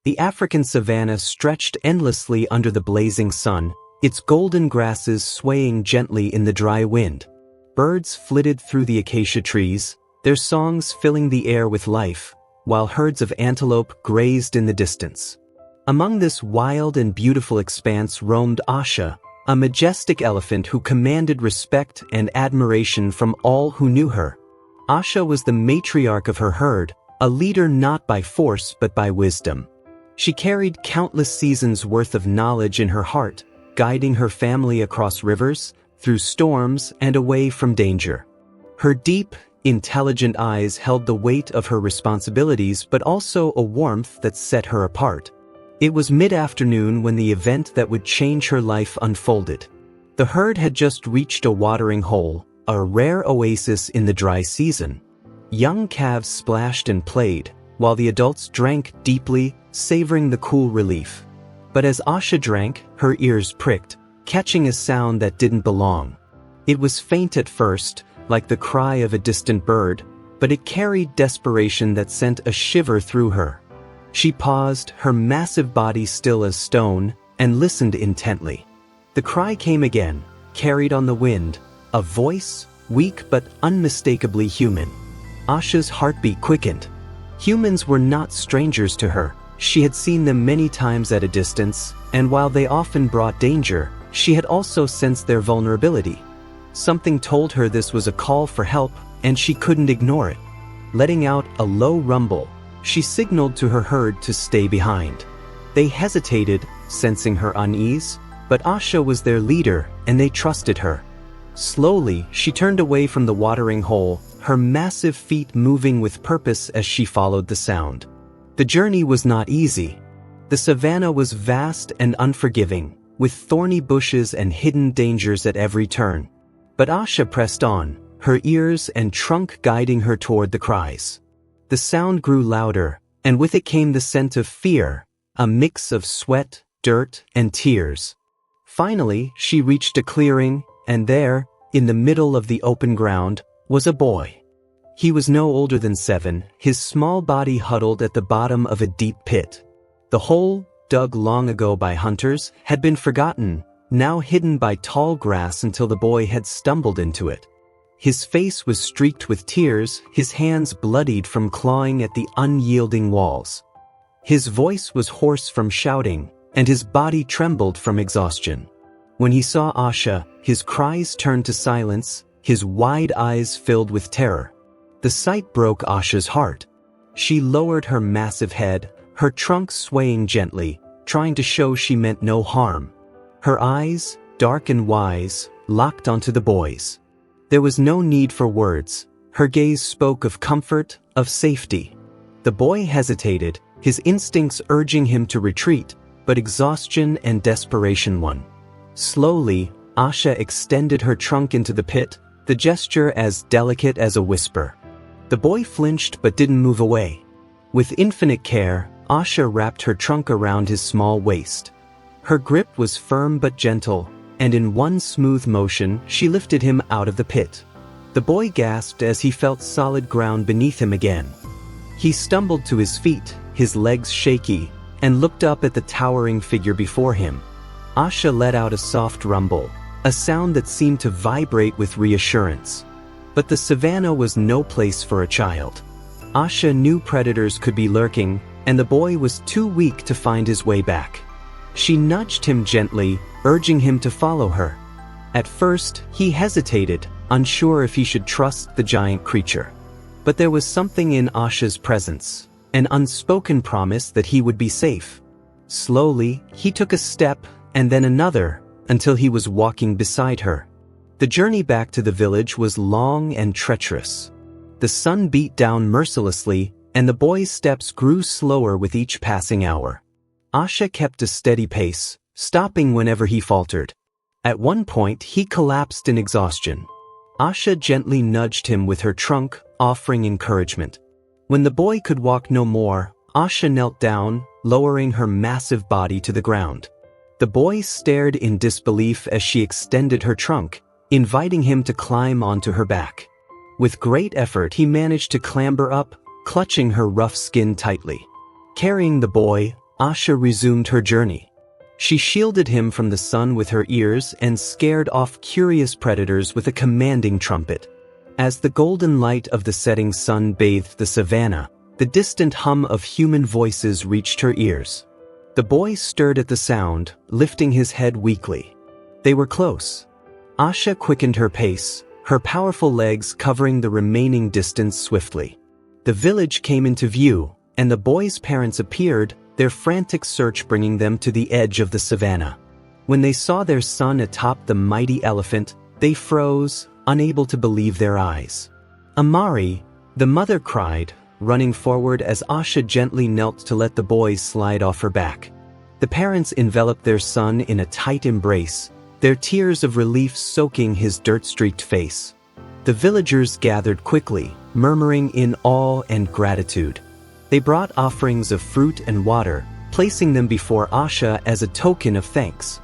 The African savanna stretched endlessly under the blazing sun, its golden grasses swaying gently in the dry wind. Birds flitted through the acacia trees, their songs filling the air with life, while herds of antelope grazed in the distance. Among this wild and beautiful expanse roamed Asha, a majestic elephant who commanded respect and admiration from all who knew her. Asha was the matriarch of her herd, a leader not by force but by wisdom. She carried countless seasons' worth of knowledge in her heart, guiding her family across rivers, through storms, and away from danger. Her deep, intelligent eyes held the weight of her responsibilities but also a warmth that set her apart. It was mid-afternoon when the event that would change her life unfolded. The herd had just reached a watering hole, a rare oasis in the dry season. Young calves splashed and played, while the adults drank deeply, savoring the cool relief. But as Asha drank, her ears pricked, catching a sound that didn't belong. It was faint at first, like the cry of a distant bird, but it carried desperation that sent a shiver through her. She paused, her massive body still as stone, and listened intently. The cry came again, carried on the wind, a voice, weak but unmistakably human. Asha's heartbeat quickened. Humans were not strangers to her. She had seen them many times at a distance, and while they often brought danger, she had also sensed their vulnerability. Something told her this was a call for help, and she couldn't ignore it. Letting out a low rumble, she signaled to her herd to stay behind. They hesitated, sensing her unease, but Asha was their leader, and they trusted her. Slowly, she turned away from the watering hole, her massive feet moving with purpose as she followed the sound. The journey was not easy. The savanna was vast and unforgiving, with thorny bushes and hidden dangers at every turn. But Asha pressed on, her ears and trunk guiding her toward the cries. The sound grew louder, and with it came the scent of fear, a mix of sweat, dirt, and tears. Finally, she reached a clearing, and there, in the middle of the open ground, was a boy. He was no older than 7, his small body huddled at the bottom of a deep pit. The hole, dug long ago by hunters, had been forgotten, now hidden by tall grass until the boy had stumbled into it. His face was streaked with tears, his hands bloodied from clawing at the unyielding walls. His voice was hoarse from shouting, and his body trembled from exhaustion. When he saw Asha, his cries turned to silence, his wide eyes filled with terror. The sight broke Asha's heart. She lowered her massive head, her trunk swaying gently, trying to show she meant no harm. Her eyes, dark and wise, locked onto the boy's. There was no need for words. Her gaze spoke of comfort, of safety. The boy hesitated, his instincts urging him to retreat, but exhaustion and desperation won. Slowly, Asha extended her trunk into the pit, the gesture as delicate as a whisper. The boy flinched but didn't move away. With infinite care, Asha wrapped her trunk around his small waist. Her grip was firm but gentle, and in one smooth motion, she lifted him out of the pit. The boy gasped as he felt solid ground beneath him again. He stumbled to his feet, his legs shaky, and looked up at the towering figure before him. Asha let out a soft rumble, a sound that seemed to vibrate with reassurance. But the savanna was no place for a child. Asha knew predators could be lurking, and the boy was too weak to find his way back. She nudged him gently, urging him to follow her. At first, he hesitated, unsure if he should trust the giant creature. But there was something in Asha's presence, an unspoken promise that he would be safe. Slowly, he took a step, and then another, until he was walking beside her. The journey back to the village was long and treacherous. The sun beat down mercilessly, and the boy's steps grew slower with each passing hour. Asha kept a steady pace, stopping whenever he faltered. At one point, he collapsed in exhaustion. Asha gently nudged him with her trunk, offering encouragement. When the boy could walk no more, Asha knelt down, lowering her massive body to the ground. The boy stared in disbelief as she extended her trunk, inviting him to climb onto her back. With great effort, he managed to clamber up, clutching her rough skin tightly. Carrying the boy, Asha resumed her journey. She shielded him from the sun with her ears and scared off curious predators with a commanding trumpet. As the golden light of the setting sun bathed the savannah, the distant hum of human voices reached her ears. The boy stirred at the sound, lifting his head weakly. They were close. Asha quickened her pace, her powerful legs covering the remaining distance swiftly. The village came into view, and the boy's parents appeared, their frantic search bringing them to the edge of the savannah. When they saw their son atop the mighty elephant, they froze, unable to believe their eyes. Amari, the mother, cried, running forward as Asha gently knelt to let the boy slide off her back. The parents enveloped their son in a tight embrace, their tears of relief soaking his dirt-streaked face. The villagers gathered quickly, murmuring in awe and gratitude. They brought offerings of fruit and water, placing them before Asha as a token of thanks.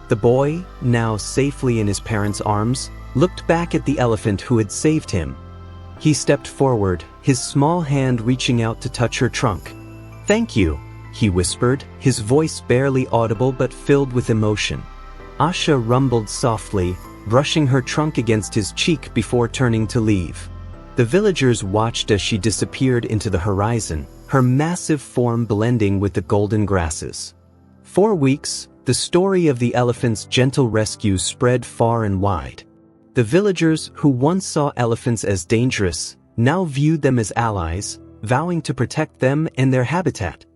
The boy, now safely in his parents' arms, looked back at the elephant who had saved him. He stepped forward, his small hand reaching out to touch her trunk. "Thank you," he whispered, his voice barely audible but filled with emotion. Asha rumbled softly, brushing her trunk against his cheek before turning to leave. The villagers watched as she disappeared into the horizon, her massive form blending with the golden grasses. For weeks, the story of the elephant's gentle rescue spread far and wide. The villagers who once saw elephants as dangerous now viewed them as allies, vowing to protect them and their habitat.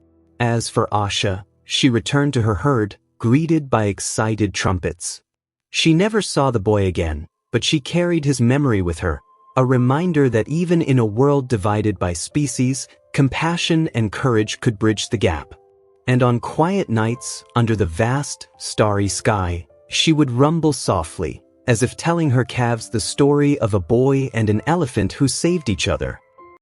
As for Asha, she returned to her herd, greeted by excited trumpets. She never saw the boy again, but she carried his memory with her, a reminder that even in a world divided by species, compassion and courage could bridge the gap. And on quiet nights, under the vast, starry sky, she would rumble softly, as if telling her calves the story of a boy and an elephant who saved each other.